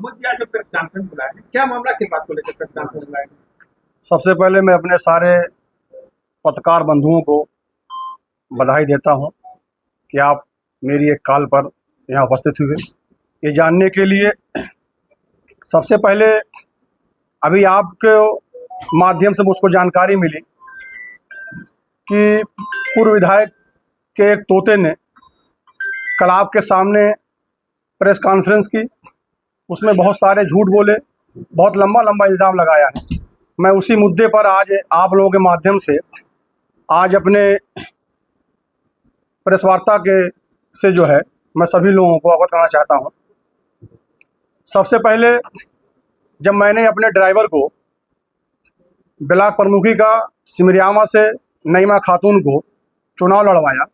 मुझे आज जो प्रेस कॉन्फ्रेंस बुलाया है, क्या मामला किस बात को लेकर प्रेस कॉन्फ्रेंस बुलाया है? सबसे पहले मैं अपने सारे पत्रकार बंधुओं को बधाई देता हूं कि आप मेरी एक कॉल पर यहाँ उपस्थित हुए ये जानने के लिए। सबसे पहले अभी आपके माध्यम से मुझको जानकारी मिली कि पूर्व विधायक के एक तोते ने कल आपके सामने प्रेस कॉन्फ्रेंस की, उसमें बहुत सारे झूठ बोले, बहुत लंबा लंबा इल्ज़ाम लगाया है। मैं उसी मुद्दे पर आज आप लोगों के माध्यम से आज अपने प्रेस वार्ता के से जो है मैं सभी लोगों को अवगत करना चाहता हूं। सबसे पहले जब मैंने अपने ड्राइवर को ब्लॉक प्रमुखी का सिमरियामा से नईमा खातून को चुनाव लड़वाया,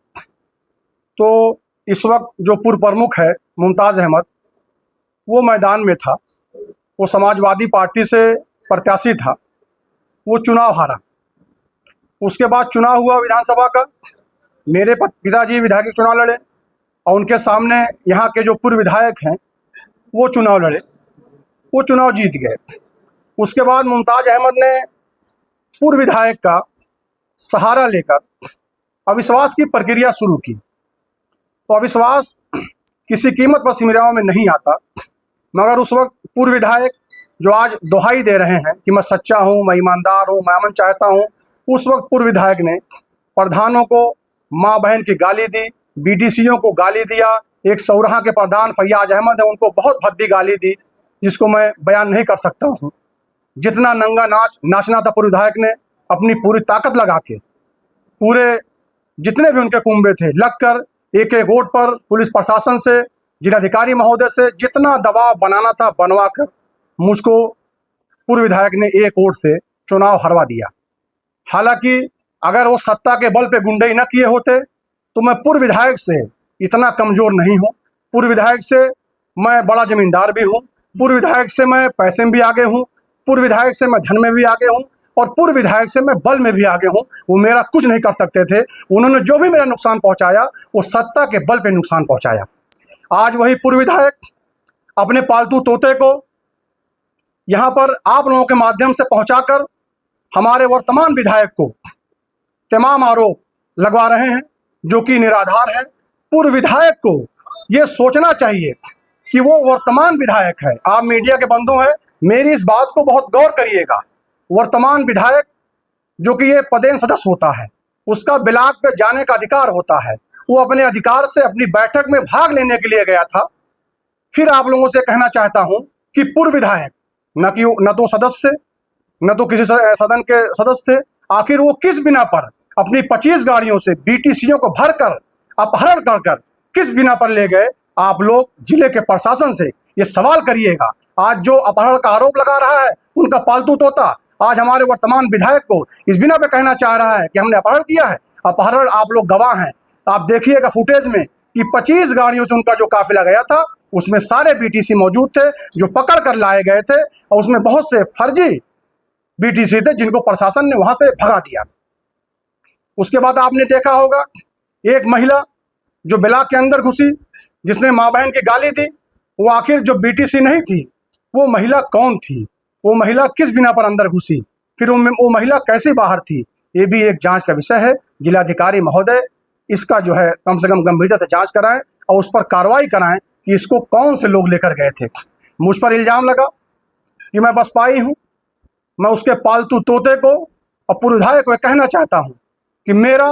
तो इस वक्त जो पूर्व प्रमुख है मुमताज़ अहमद, वो मैदान में था। वो समाजवादी पार्टी से प्रत्याशी था, वो चुनाव हारा। उसके बाद चुनाव हुआ विधानसभा का, मेरे पिताजी विधायक चुनाव लड़े और उनके सामने यहाँ के जो पूर्व विधायक हैं वो चुनाव लड़े, वो चुनाव जीत गए। उसके बाद मुमताज़ अहमद ने पूर्व विधायक का सहारा लेकर अविश्वास की प्रक्रिया शुरू की। तो अविश्वास किसी कीमत पर सिमरियामा में नहीं आता, मगर उस वक्त पूर्व विधायक जो आज दुहाई दे रहे हैं कि मैं सच्चा हूँ, मैं ईमानदार हूँ, मैं अमन चाहता हूँ, उस वक्त पूर्व विधायक ने प्रधानों को माँ बहन की गाली दी, बीडीसीओं को गाली दिया। एक सौराहा के प्रधान फैयाज अहमद है, उनको बहुत भद्दी गाली दी, जिसको मैं बयान नहीं कर सकता हूँ। जितना नंगा नाचना था पूर्व विधायक ने अपनी पूरी ताकत लगा के, पूरे जितने भी उनके कुंबे थे लगकर एक एक वोट पर पुलिस प्रशासन से, जिलाधिकारी महोदय से जितना दबाव बनाना था बनवा कर मुझको पूर्व विधायक ने एक वोट से चुनाव हरवा दिया। हालांकि अगर वो सत्ता के बल पे गुंडई न किए होते तो मैं पूर्व विधायक से इतना कमज़ोर नहीं हूँ। पूर्व विधायक से मैं बड़ा ज़मींदार भी हूँ, पूर्व विधायक से मैं पैसे में भी आगे हूँ, पूर्व विधायक से मैं धन में भी आगे हूँ और पूर्व विधायक से मैं बल में भी आगे हूँ। वो मेरा कुछ नहीं कर सकते थे। उन्होंने जो भी मेरा नुकसान पहुँचाया वो सत्ता के बल पे नुकसान पहुँचाया। आज वही पूर्व विधायक अपने पालतू तोते को यहाँ पर आप लोगों के माध्यम से पहुँचाकर हमारे वर्तमान विधायक को तमाम आरोप लगवा रहे हैं जो कि निराधार है। पूर्व विधायक को ये सोचना चाहिए कि वो वर्तमान विधायक है। आप मीडिया के बंधु हैं, मेरी इस बात को बहुत गौर करिएगा। वर्तमान विधायक जो कि ये पदेन सदस्य होता है, उसका ब्लॉक पे जाने का अधिकार होता है। वो अपने अधिकार से अपनी बैठक में भाग लेने के लिए गया था। फिर आप लोगों से कहना चाहता हूं कि पूर्व विधायक न तो सदस्य थे, न तो किसी सदन के सदस्य थे। आखिर वो किस बिना पर अपनी 25 गाड़ियों से बीटीसीओं को भरकर अपहरण कर किस बिना पर ले गए? आप लोग जिले के प्रशासन से ये सवाल करिएगा। आज जो अपहरण का आरोप लगा रहा है उनका पालतू तोता आज हमारे वर्तमान विधायक को इस बिना पे कहना चाह रहा है कि हमने अपहरण किया है। अपहरण आप लोग गवाह हैं, आप देखिएगा फुटेज में कि 25 गाड़ियों से उनका जो काफिला गया था उसमें सारे बीटीसी मौजूद थे जो पकड़ कर लाए गए थे, और उसमें बहुत से फर्जी बीटीसी थे जिनको प्रशासन ने वहां से भगा दिया। उसके बाद आपने देखा होगा एक महिला जो ब्लॉक के अंदर घुसी, जिसने माँ बहन की गाली दी, वो आखिर जो बीटीसी नहीं थी वो महिला कौन थी? वो महिला किस बिना पर अंदर घुसी? फिर वो महिला कैसे बाहर थी? ये भी एक जांच का विषय है। जिलाधिकारी महोदय इसका जो है कम से कम गंभीरता से जांच कराएं और उस पर कार्रवाई कराएं कि इसको कौन से लोग लेकर गए थे। मुझ पर इल्ज़ाम लगा कि मैं बसपाई हूँ। मैं उसके पालतू तोते को और पूर्व विधायक को कहना चाहता हूँ कि मेरा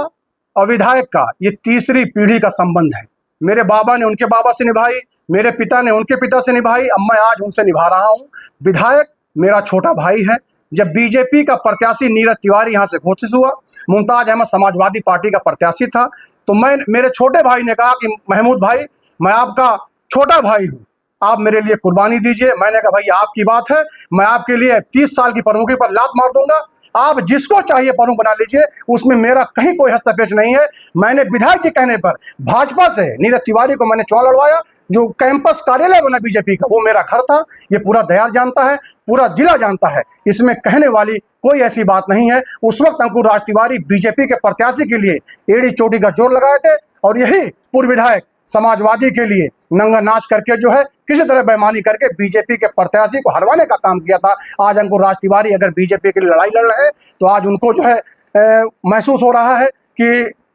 और विधायक का ये तीसरी पीढ़ी का संबंध है। मेरे बाबा ने उनके बाबा से निभाई, मेरे पिता ने उनके पिता से निभाई, अब मैं आज उनसे निभा रहा हूँ। विधायक मेरा छोटा भाई है। जब बीजेपी का प्रत्याशी नीरज तिवारी यहाँ से घोषित हुआ, मुमताज अहमद समाजवादी पार्टी का प्रत्याशी था, तो मेरे छोटे भाई ने कहा कि महमूद भाई मैं आपका छोटा भाई हूँ, आप मेरे लिए कुर्बानी दीजिए। मैंने कहा भैया आपकी बात है, मैं आपके लिए 30 साल की प्रमुखी पर लात मार दूंगा, आप जिसको चाहिए प्रमुख बना लीजिए, उसमें मेरा कहीं कोई हस्तक्षेप नहीं है। मैंने विधायक के कहने पर भाजपा से नीरज तिवारी को मैंने चुनाव लड़वाया। जो कैंपस कार्यालय बना बीजेपी का वो मेरा घर था। ये पूरा दयार जानता है, पूरा जिला जानता है, इसमें कहने वाली कोई ऐसी बात नहीं है। उस वक्त अंकुर राज तिवारी बीजेपी के प्रत्याशी के लिए एड़ी चोटी का जोर लगाए थे और यही पूर्व विधायक समाजवादी के लिए नंगा नाच करके जो है किसी तरह बेईमानी करके बीजेपी के प्रत्याशी को हरवाने का काम किया था। आज अंकुर राज तिवारी अगर बीजेपी के लिए लड़ाई लड़ रहे हैं तो आज उनको जो है महसूस हो रहा है कि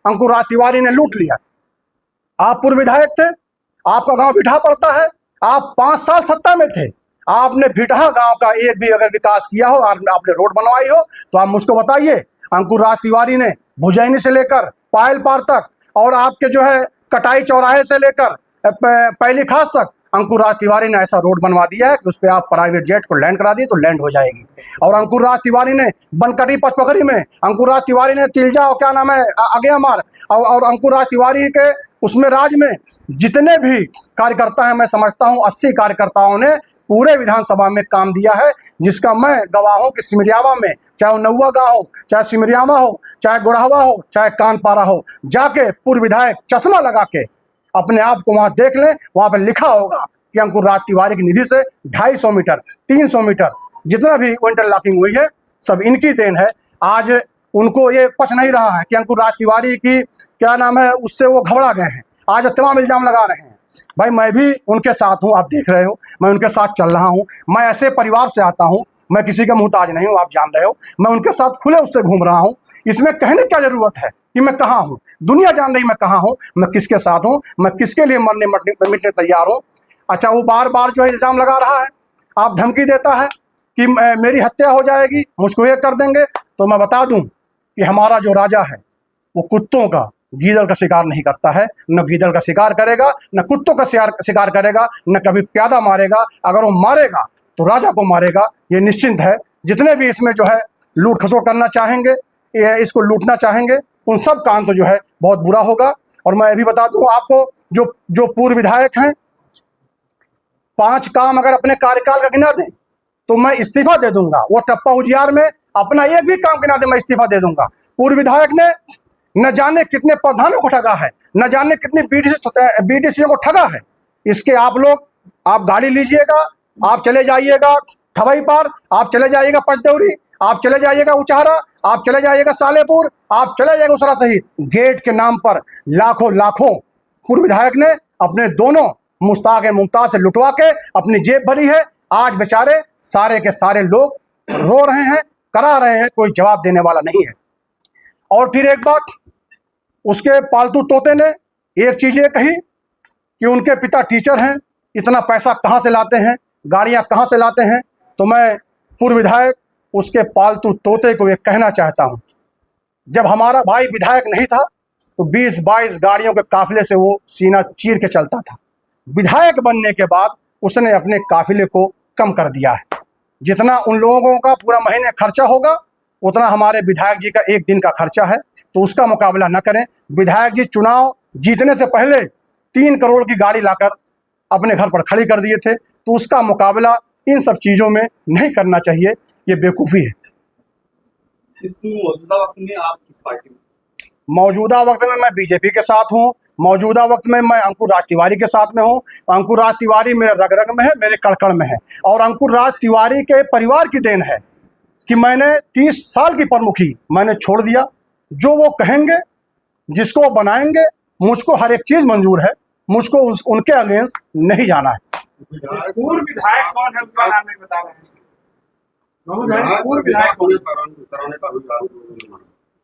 अंकुर राज तिवारी ने लूट लिया। आप पूर्व विधायक थे, आपका गांव भिठा पड़ता है, आप 5 साल सत्ता में थे, आपने भिठा गांव का एक भी अगर विकास किया हो, आपने रोड बनवाई हो तो आप मुझको बताइए। अंकुर राज तिवारी ने भुजैनी से लेकर पायल पार तक और आपके जो है कटाई चौराहे से लेकर पहली खास तक अंकुर राज तिवारी ने ऐसा रोड बनवा दिया है कि उस पर आप प्राइवेट जेट को लैंड करा दिए तो लैंड हो जाएगी। और अंकुर राज तिवारी ने बनकटी पचपकड़ी में अंकुर राज तिवारी ने तिलजा और क्या नाम है आगे मार और अंकुर राज तिवारी के उसमें राज में जितने भी कार्यकर्ता हैं, मैं समझता हूं 80 कार्यकर्ताओं ने पूरे विधानसभा में काम दिया है, जिसका मैं गवाह हूं कि सिमरियावा में, चाहे वो नौवा गाँव हो, चाहे सिमरियावा हो, चाहे गोरहवा हो, चाहे कानपारा हो, जाके पूर्व विधायक चश्मा लगा के अपने आप को वहां देख लें। वहां पर लिखा होगा कि अंकुर राज तिवारी की निधि से 250 मीटर 300 मीटर जितना भी इंटरलॉकिंग हुई है सब इनकी देन है। आज उनको ये पच नहीं रहा है कि अंकुर राज तिवारी की क्या नाम है उससे वो घबरा गए हैं, आज तमाम इल्जाम लगा रहे हैं। भाई मैं भी उनके साथ हूं, आप देख रहे हो, मैं उनके साथ चल रहा हूं। मैं ऐसे परिवार से आता हूं, मैं किसी का मुहताज नहीं हूं, आप जान रहे हो। मैं उनके साथ खुले उससे घूम रहा हूं। इसमें कहने क्या जरूरत है कि मैं कहाँ हूं, दुनिया जान रही मैं कहाँ हूं, मैं किसके साथ हूं, मैं किसके लिए मरने मिटने तैयार हूं। अच्छा, वो बार बार जो है इल्जाम लगा रहा है, आप धमकी देता है कि मेरी हत्या हो जाएगी, मुझको ये कर देंगे। तो मैं बता दूं कि हमारा जो राजा है वो कुत्तों का, गीदड़ का शिकार नहीं करता है, न गीदड़ का शिकार करेगा, न कुत्तों का शिकार करेगा, न कभी प्यादा मारेगा। अगर वो मारेगा तो राजा को मारेगा, ये निश्चिंत है। जितने भी इसमें जो है लूट खसोट करना चाहेंगे, इसको लूटना चाहेंगे, उन सब का अंत जो है बहुत बुरा होगा। और मैं ये भी बता दूं आपको, जो पूर्व विधायक हैं, 5 काम अगर अपने कार्यकाल का गिना दें तो मैं इस्तीफा दे दूंगा। वो टप्पा उजियार में अपना एक भी काम गिना दे, मैं इस्तीफा दे दूंगा। पूर्व विधायक ने न जाने कितने प्रधानों को ठगा है, न जाने कितने बीडीसी को ठगा है। इसके आप गाड़ी लीजिएगा, आप चले जाइएगा थवई पार, आप चले जाइएगा पंचदेवरी, आप चले जाइएगा उचाहरा, आप चले जाइएगा सालेपुर, आप चले जाइएगा उसरा सहित गेट के नाम पर लाखों पूर्व विधायक ने अपने दोनों मुश्ताक मुमताज से लुटवा के अपनी जेब भरी है। आज बेचारे सारे के सारे लोग रो रहे हैं, करा रहे हैं, कोई जवाब देने वाला नहीं है। और फिर एक बात, उसके पालतू तोते ने एक चीज ये कही कि उनके पिता टीचर हैं, इतना पैसा कहाँ से लाते हैं, गाड़ियाँ कहाँ से लाते हैं। तो मैं पूर्व विधायक उसके पालतू तोते को ये कहना चाहता हूँ, जब हमारा भाई विधायक नहीं था तो 20-22 गाड़ियों के काफिले से वो सीना चीर के चलता था। विधायक बनने के बाद उसने अपने काफिले को कम कर दिया है। जितना उन लोगों का पूरा महीने खर्चा होगा उतना हमारे विधायक जी का एक दिन का खर्चा है, तो उसका मुकाबला न करें। विधायक जी चुनाव जीतने से पहले 3 करोड़ की गाड़ी लाकर अपने घर पर खड़ी कर दिए थे, तो उसका मुकाबला इन सब चीज़ों में नहीं करना चाहिए, ये बेवकूफ़ी है। इस मौजूदा वक्त में आप किस पार्टी में? मौजूदा वक्त में मैं बीजेपी के साथ हूँ। मौजूदा वक्त में मैं अंकुर राज तिवारी के साथ में हूँ। अंकुर राज तिवारी मेरे रग रग में है, मेरे कड़ में है। और अंकुर राज तिवारी के परिवार की देन है कि मैंने 30 साल की प्रमुखी मैंने छोड़ दिया। जो वो कहेंगे, जिसको वो बनाएंगे, मुझको हर एक चीज़ मंजूर है, मुझको उनके अगेंस्ट नहीं जाना है। पूर्व विधायक कौन है, उनका नाम नहीं बता रहे हैं। पूर्व विधायक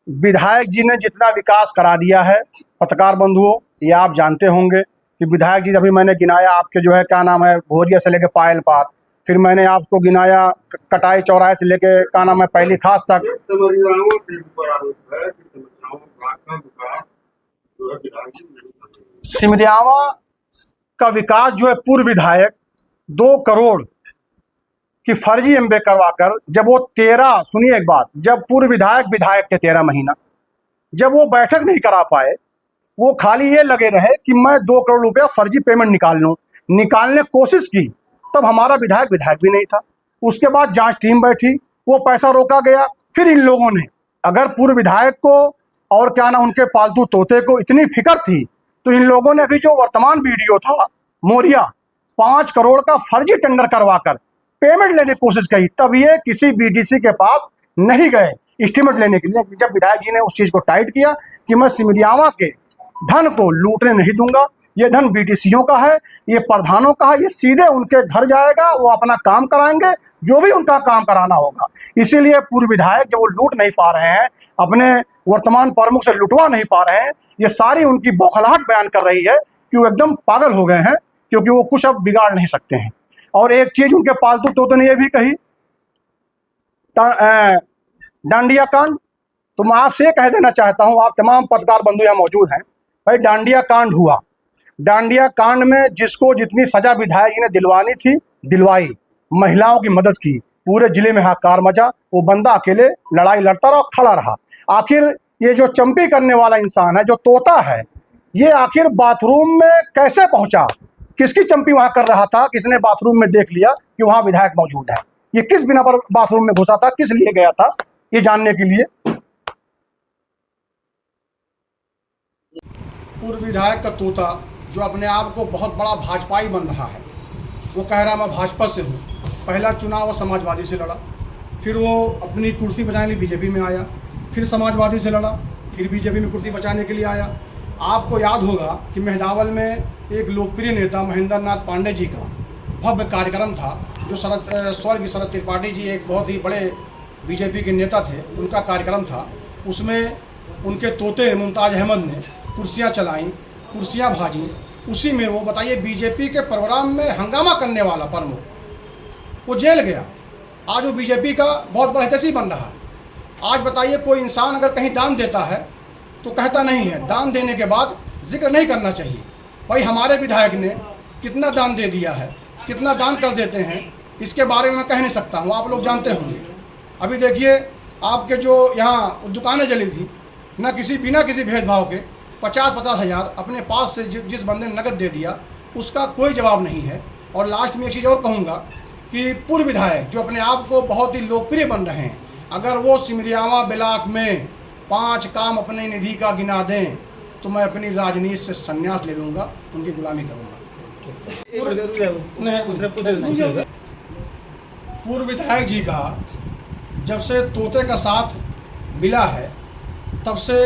विधायक जी ने जितना विकास करा दिया है, पत्रकार बंधुओं, ये आप जानते होंगे कि विधायक जी, अभी मैंने गिनाया आपके जो है क्या नाम है भोरिया से लेके पायल पार, फिर मैंने आपको गिनाया कटाई चौराहे से लेके क्या नाम है पहली खास तक। सिमरियावा का विकास जो है पूर्व विधायक 2 करोड़ की फर्जी एमबे करवाकर, जब वो 13, सुनिए एक बात, जब पूर्व विधायक थे 13 महीना, जब वो बैठक नहीं करा पाए, वो खाली ये लगे रहे कि मैं 2 करोड़ रुपया फर्जी पेमेंट निकाल लूँ, निकालने कोशिश की, तब हमारा विधायक भी नहीं था। उसके बाद जांच टीम बैठी, वो पैसा रोका गया। फिर इन लोगों ने, अगर पूर्व विधायक को और क्या ना उनके पालतू तोते को इतनी फिक्र थी, तो इन लोगों ने अभी जो वर्तमान वीडियो था मोरिया 5 करोड़ का फर्जी टेंडर करवाकर पेमेंट लेने की कोशिश की, तब ये किसी बीडीसी के पास नहीं गए एस्टीमेट लेने के लिए। जब विधायक जी ने उस चीज़ को टाइट किया कि मैं सिमरियावा के धन को लूटने नहीं दूंगा। ये धन बीटीसीओं का है, ये प्रधानों का है, ये सीधे उनके घर जाएगा, वो अपना काम कराएंगे, जो भी उनका काम कराना होगा। इसीलिए पूर्व विधायक जब वो लूट नहीं पा रहे हैं, अपने वर्तमान प्रमुख से लुटवा नहीं पा रहे हैं, ये सारी उनकी बौखलाहट बयान कर रही है कि वो एकदम पागल हो गए हैं, क्योंकि वो कुछ अब बिगाड़ नहीं सकते हैं। और एक चीज उनके पालतू तोते ने ये भी कही, डांडिया कांड। तो मैं आपसे ये कह देना चाहता हूं, आप तमाम पत्रकार बंधु यहाँ मौजूद हैं, भाई डांडिया कांड हुआ। डांडिया कांड में जिसको जितनी सजा विधायक जी ने दिलवानी थी दिलवाई, महिलाओं की मदद की, पूरे जिले में हाहाकार मचा। वो बंदा अकेले लड़ाई लड़ता रहा, खड़ा रहा। आखिर ये जो चंपी करने वाला इंसान है, जो तोता है, ये आखिर बाथरूम में कैसे पहुंचा? किसकी चंपी वहां कर रहा था? किसने बाथरूम में देख लिया कि वहां विधायक मौजूद है? ये किस बिना पर बाथरूम में घुसा था? किस लिए गया था? ये जानने के लिए पूर्व विधायक का तोता, जो अपने आप को बहुत बड़ा भाजपाई बन रहा है, वो कह रहा मैं भाजपा से हूँ। पहला चुनाव वो समाजवादी से लड़ा, फिर वो अपनी कुर्सी बचाने के लिए बीजेपी में आया, फिर समाजवादी से लड़ा, फिर बीजेपी में कुर्सी बचाने के लिए आया। आपको याद होगा कि मेहदावल में एक लोकप्रिय नेता महेंद्र नाथ पांडे जी का भव्य कार्यक्रम था, जो स्वर्गीय शरद त्रिपाठी जी एक बहुत ही बड़े बीजेपी के नेता थे, उनका कार्यक्रम था। उसमें उनके तोते मुमताज़ अहमद ने कुर्सियां चलाई, कुर्सियां भाजी। उसी में वो बताइए बीजेपी के प्रोग्राम में हंगामा करने वाला प्रमुख वो जेल गया। आज वो बीजेपी का बहुत बड़ा हितैषी बन रहा है। आज बताइए कोई इंसान अगर कहीं दान देता है तो कहता नहीं है, दान देने के बाद जिक्र नहीं करना चाहिए। भाई हमारे विधायक ने कितना दान दे दिया है, कितना दान कर देते हैं, इसके बारे में मैं कह नहीं सकता हूँ, आप लोग जानते होंगे। अभी देखिए आपके जो यहाँ दुकानें जली थी, न बिना किसी भेदभाव के 50-50 हज़ार अपने पास से जिस बंदे ने नकद दे दिया, उसका कोई जवाब नहीं है। और लास्ट में एक चीज़ और कहूँगा कि पूर्व विधायक जो अपने आप को बहुत ही लोकप्रिय बन रहे हैं, अगर वो सिमरियावा ब्लॉक में 5 काम अपने निधि का गिना दें तो मैं अपनी राजनीति से संन्यास ले लूँगा, उनकी गुलामी करूँगा। पूर्व विधायक जी का जब से तोते का साथ मिला है, तब से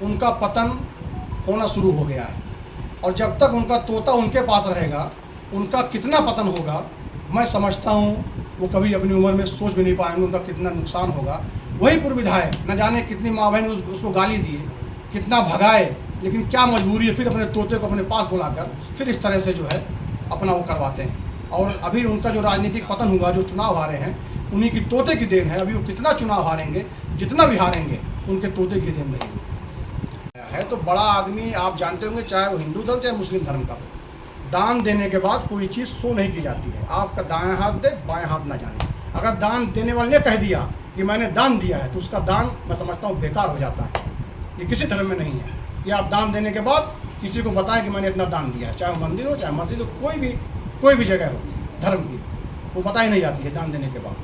उनका पतन होना शुरू हो गया है। और जब तक उनका तोता उनके पास रहेगा, उनका कितना पतन होगा मैं समझता हूँ वो कभी अपनी उम्र में सोच भी नहीं पाएंगे, उनका कितना नुकसान होगा। वही पूर्व विधायक न जाने कितनी माँ बहन उसको गाली दिए, कितना भगाए, लेकिन क्या मजबूरी है, फिर अपने तोते को अपने पास बुलाकर फिर इस तरह से जो है अपना वो करवाते हैं। और अभी उनका जो राजनीतिक पतन हुआ, जो चुनाव हारे हैं, उन्हीं की तोते की देन है। अभी वो कितना चुनाव हारेंगे, जितना भी हारेंगे, उनके तोते की देन रहेगी है। तो बड़ा आदमी आप जानते होंगे, चाहे वो हिंदू धर्म चाहे मुस्लिम धर्म का हो, दान देने के बाद कोई चीज़ शो नहीं की जाती है। आपका दाएं हाथ दे बाएं हाथ ना जाने। अगर दान देने वाले ने कह दिया कि मैंने दान दिया है, तो उसका दान मैं समझता हूँ बेकार हो जाता है। ये किसी धर्म में नहीं है कि आप दान देने के बाद किसी को बताएं कि मैंने इतना दान दिया है, चाहे वो मंदिर हो चाहे मस्जिद हो, कोई भी जगह हो धर्म की, वो बताई नहीं जाती है दान देने के बाद।